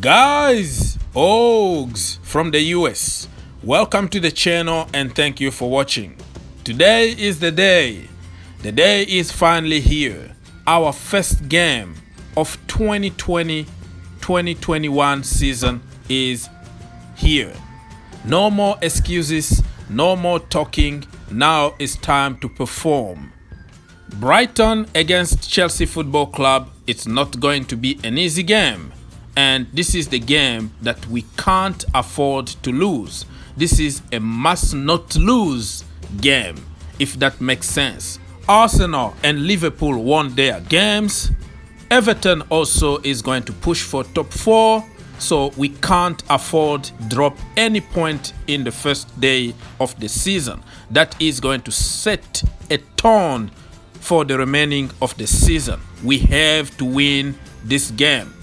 Guys, Ogs from the US, welcome to the channel and thank you for watching. Today is the day. The day is finally here. Our first game of 2020-2021 season is here. No more excuses, no more talking. Now it's time to perform. Brighton against Chelsea Football Club. It's not going to be an easy game. And this is the game that we can't afford to lose. This is a must not lose game, if that makes sense. Arsenal and Liverpool won their games. Everton also is going to push for top 4. So we can't afford drop any point in the first day of the season. That is going to set a tone for the remaining of the season. We have to win this game.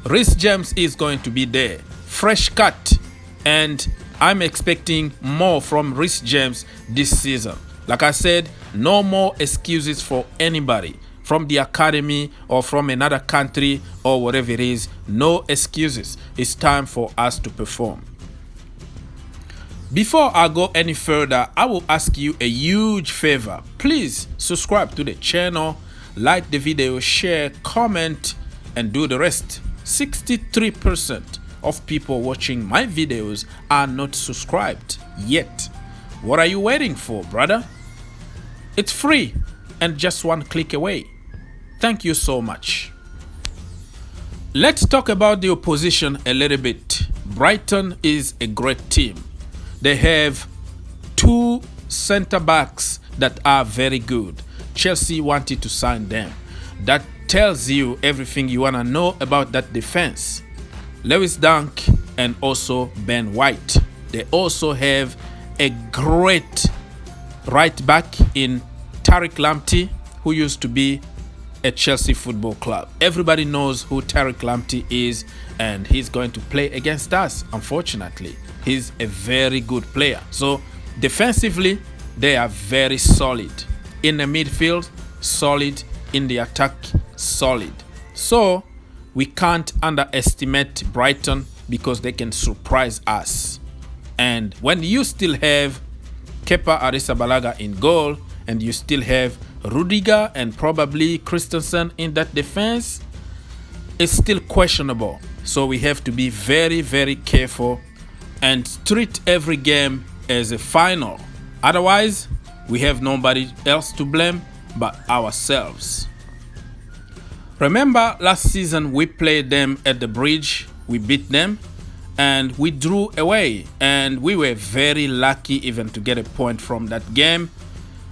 Reece James is going to be there, fresh cut, and I'm expecting more from Reece James this season. Like I said, no more excuses for anybody from the academy or from another country or whatever it is. No excuses. It's time for us to perform. Before I go any further, I will ask you a huge favor. Please subscribe to the channel, like the video, share, comment, and do the rest. 63% of people watching my videos are not subscribed yet. What are you waiting for, brother? It's free and just one click away. Thank you so much. Let's talk about the opposition a little bit. Brighton is a great team. They have 2 center backs that are very good. Chelsea wanted to sign them. That tells you everything you want to know about that defense. Lewis Dunk and also Ben White. They also have a great right back in Tariq Lamptey, who used to be at Chelsea Football Club. Everybody knows who Tariq Lamptey is, and he's going to play against us. Unfortunately, he's a very good player. So defensively, they are very solid. In the midfield, solid. In the attack, solid. So we can't underestimate Brighton because they can surprise us. And when you still have Kepa Arrizabalaga in goal and you still have Rudiger and probably Christensen in that defense, it's still questionable. So we have to be very, very careful and treat every game as a final. Otherwise, we have nobody else to blame but ourselves. Remember last season we played them at the bridge, we beat them and we drew away, and we were very lucky even to get a point from that game.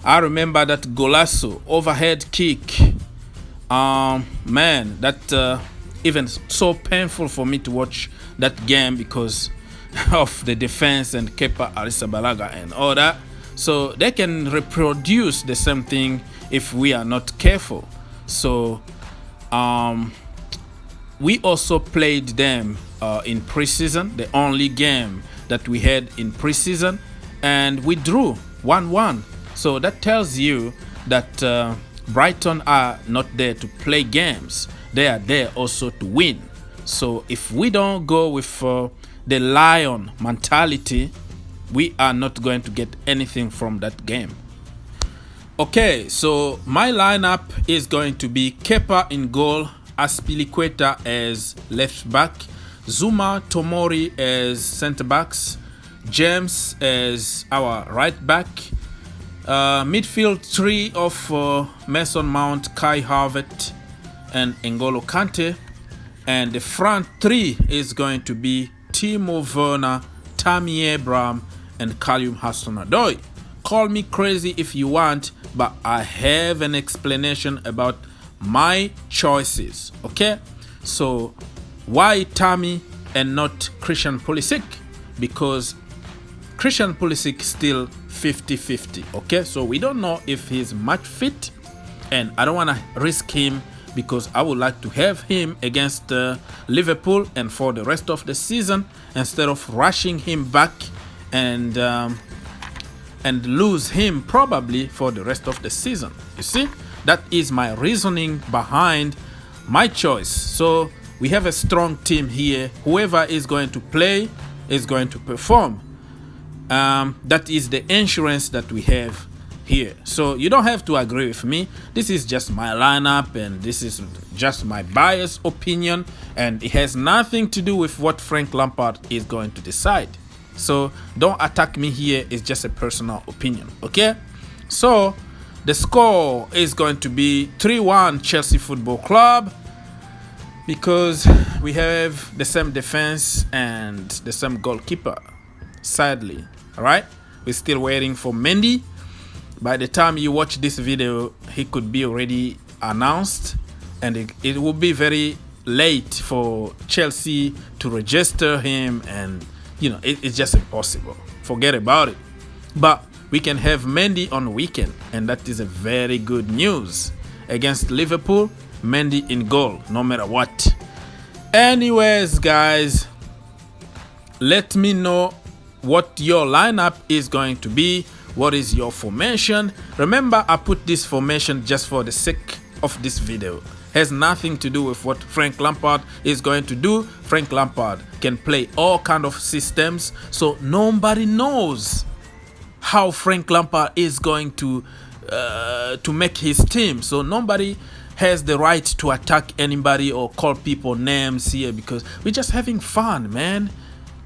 I remember that golazo overhead kick. Man, that even so painful for me to watch that game because of the defense and Kepa Arrizabalaga and all that. So they can reproduce the same thing if we are not careful. So we also played them in preseason, the only game that we had in preseason, and we drew 1-1. So that tells you that Brighton are not there to play games. They are there also to win. So if we don't go with the lion mentality, we are not going to get anything from that game. Okay, so my lineup is going to be Kepa in goal, Azpilicueta as left back, Zuma, Tomori as center backs, James as our right back, midfield 3 of Mason Mount, Kai Havertz, and N'Golo Kante, and the front 3 is going to be Timo, Werner, Tammy Abraham, and Callum Hudson-Odoi. Call me crazy if you want, but I have an explanation about my choices. Okay, so why Tammy and not Christian Pulisic? Because Christian Pulisic still 50-50. Okay, so we don't know if he's match fit, and I don't want to risk him because I would like to have him against Liverpool and for the rest of the season instead of rushing him back and lose him probably for the rest of the season. You see, that is my reasoning behind my choice. So we have a strong team here. Whoever is going to play is going to perform. That is the insurance that we have here. So you don't have to agree with me. This is just my lineup, and this is just my biased opinion, and it has nothing to do with what Frank Lampard is going to decide. So don't attack me here. It's just a personal opinion. Okay, so the score is going to be 3-1 Chelsea Football Club, because we have the same defense and the same goalkeeper, sadly. All right, we're still waiting for Mendy. By the time you watch this video, he could be already announced, and it will be very late for Chelsea to register him, and it's just impossible. Forget about it. But we can have Mendy on the weekend, and that is a very good news. Against Liverpool, Mendy in goal, no matter what. Anyways, guys, let me know what your lineup is going to be. What is your formation? Remember, I put this formation just for the sake of this video. Has nothing to do with what Frank Lampard is going to do. Frank Lampard can play all kind of systems, so nobody knows how Frank Lampard is going to make his team. So nobody has the right to attack anybody or call people names here, because we're just having fun, man.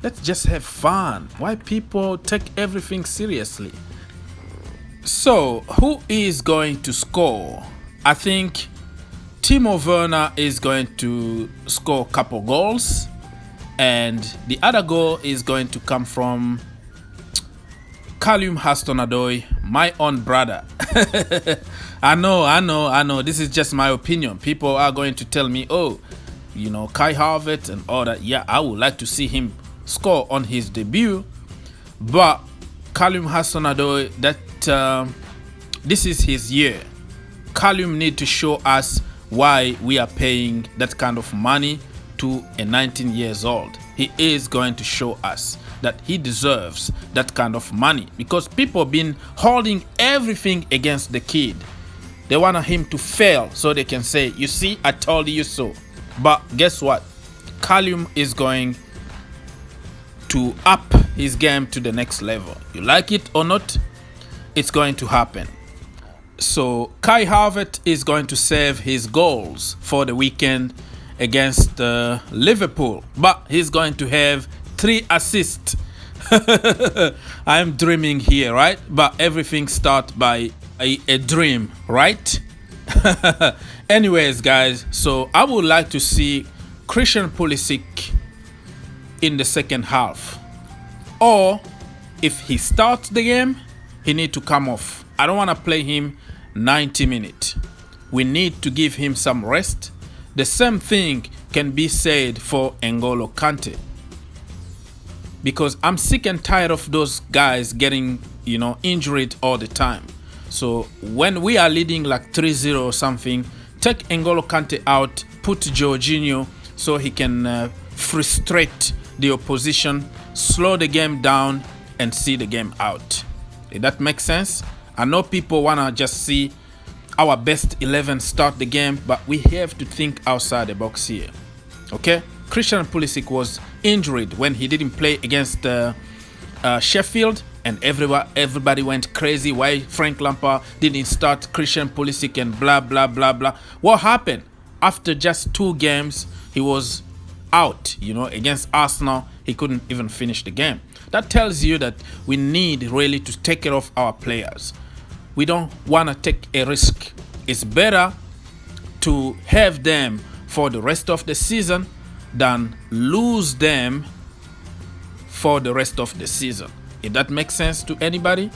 Let's just have fun. Why people take everything seriously? So who is going to score? I think Timo Werner is going to score a couple goals, and the other goal is going to come from Callum Hudson-Odoi, my own brother. I know. This is just my opinion. People are going to tell me, oh, Kai Havertz and all that. Yeah, I would like to see him score on his debut, but Callum Hudson-Odoi, this is his year. Callum need to show us why we are paying that kind of money to a 19 years old. He is going to show us that he deserves that kind of money, because people been holding everything against the kid. They want him to fail so they can say, you see, I told you so. But guess what? Callum is going to up his game to the next level. You like it or not, it's going to happen. So Kai Havertz is going to save his goals for the weekend against Liverpool, but he's going to have 3 assists. I'm dreaming here, right? But everything starts by a dream, right? Anyways, guys, so I would like to see Christian Pulisic in the second half, or if he starts the game, he need to come off. I don't want to play him 90 minutes. We need to give him some rest. The same thing can be said for N'Golo Kante, because I'm sick and tired of those guys getting injured all the time. So when we are leading like 3-0 or something, take N'Golo Kante out, put Jorginho so he can frustrate the opposition, slow the game down, and see the game out. Did that make sense? I know people want to just see our best 11 start the game, but we have to think outside the box here. Okay? Christian Pulisic was injured when he didn't play against Sheffield, and everybody went crazy. Why Frank Lampard didn't start Christian Pulisic and blah, blah, blah, blah. What happened? After just 2 games, he was out. Against Arsenal, he couldn't even finish the game. That tells you that we need really to take care of our players. We don't want to take a risk. It's better to have them for the rest of the season than lose them for the rest of the season. If that makes sense to anybody.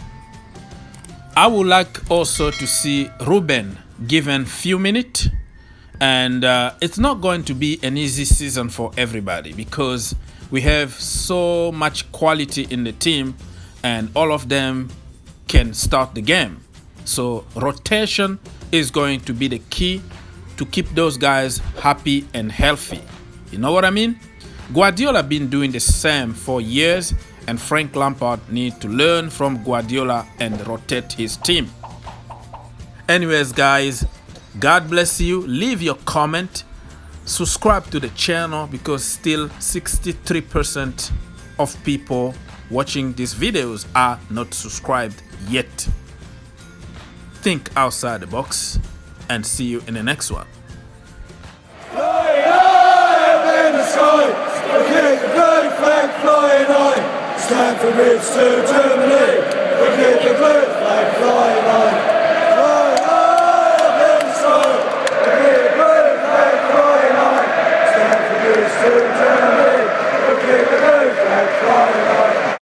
I would like also to see Ruben given few minutes, and it's not going to be an easy season for everybody, because we have so much quality in the team and all of them can start the game. So rotation is going to be the key to keep those guys happy and healthy. You know what I mean? Guardiola been doing the same for years, and Frank Lampard need to learn from Guardiola and rotate his team. Anyways, guys, God bless you. Leave your comment. Subscribe to the channel because still 63% of people watching these videos are not subscribed yet. Think outside the box and see you in the next one. Flying high in the sky, we'll keep the blue flag flying high. Stand for Bridge to